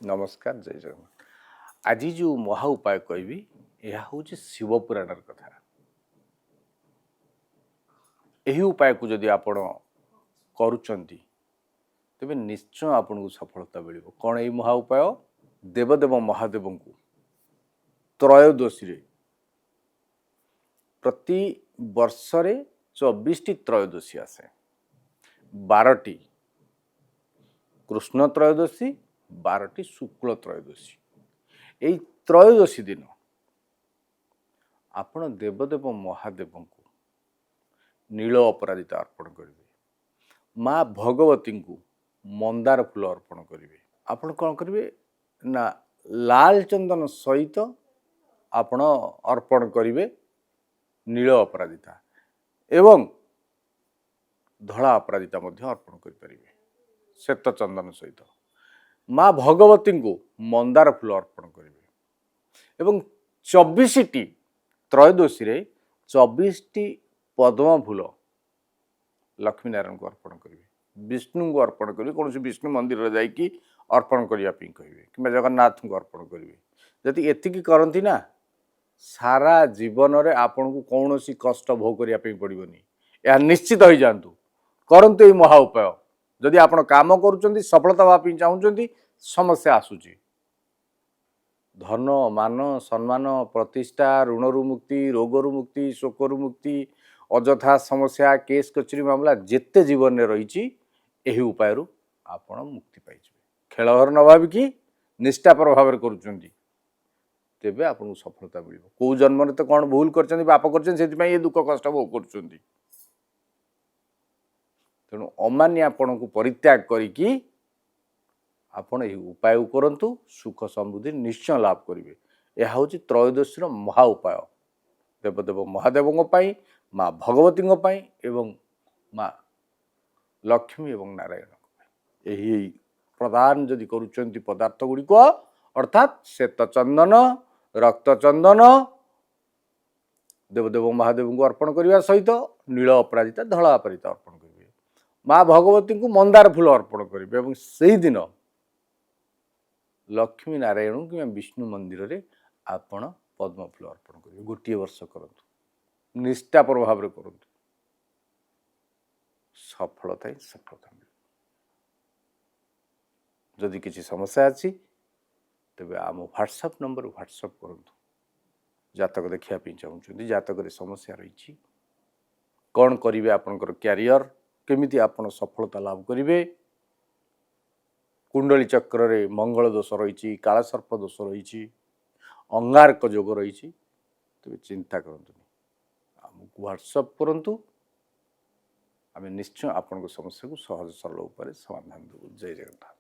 नमस्कार जय जगन्नाथ। आज जो महा उपाय कहबी यह हूँ शिवपुराण कथा। यही उपाय को जदि आपण करुचंती तेबे निश्चय आपन को सफलता मिल। कौन यही महा उपाय? देवदेव महादेव को त्रयोदशी रे प्रति वर्षरे 24टी त्रयोदशी आसे। 12टी कृष्ण त्रयोदशी, 12टी शुक्ल त्रयोदशी। यही त्रयोदशी दिन आपण देवदेव महादेव को नील अपराजिता अर्पण करेंगे। माँ भगवती को मंदार फूल अर्पण करेंगे। आपण कौन करेंगे ना लाल चंदन सहित आपण अर्पण करेंगे नील अपराजिता एवं धला अपराजिता अर्पण करेंगे श्वेत चंदन सहित। माँ भगवती को मंदार फूल अर्पण करेंगे एवं 24टी त्रयोदशी रे 24टी पद्म फूल लक्ष्मी नारायण को अर्पण करेंगे। विष्णु को अर्पण करेंगे। कौन विष्णु मंदिर जाकि अर्पण करने कहे कि जगन्नाथ को अर्पण करेंगे। जदि एतिकी करती ना सारा जीवन रे आपन को कौन सी कष्ट भोग करने पड़ोनी। यह निश्चित हो जातु करंतु ये महा उपाय। जदि आपण काम करुँच सफलता होगा चाहूँगी समस्या आसूची धन मान सम्मान प्रतिष्ठा ऋणरु मुक्ति रोगरु मुक्ति शोकरु मुक्ति अजथा समस्या केस कचेरी मामला जिते जीवन में रही यही उपाय आपण मुक्ति पाई। खेलघर न भाविकी निष्ठापर भाव करुँच तेबे आपको सफलता मिल। कौ जन्म तो कौन भूल कर पाप कर दुख कष्ट भोग कर तेणु अमान्य आपण को परित्याग करिकी आपण यही उपाय करंतु सुख समृद्धि निश्चय लाभ करेंगे। यह हूँ त्रयोदशी महा उपाय देवदेव महादेव माँ भगवती एवं माँ लक्ष्मी एवं नारायण यही प्रदान जदि करुँच पदार्थ गुड़िक अर्थात श्वेत चंदन रक्त चंदन देवदेव महादेव को अर्पण करने सहित नील अपराजिता धला अपराजिता अर्पण करेंगे। माँ भगवती को मंदार फूल अर्पण करेंगे से दिन लक्ष्मी नारायण कि विष्णु मंदिर रे आपण पद्म फूल अर्पण करेंगे। गोटे वर्ष करंतु निष्ठापर भाव करंतु सफलता ही सफलता मिले। जदि किसी समस्या अच्छी तेबे आम व्हाट्सएप नंबर व्हाट्सएप करंतु जातक देखा चाहूँगी जातक समस्या रही कौन करेंगे आपंकर क्यारियर केमिति आपण सफलता लाभ करेंगे। कुंडली चक्र रे मंगल दोष रही कालसर्प दोष रही अंगारक जोग रही तेज चिंता करंतु आमको व्हाट्सएप करंतु आम निश्चय आपण समस्या को सहज सरल उपाय समाधान देबु। जय जगन्नाथ।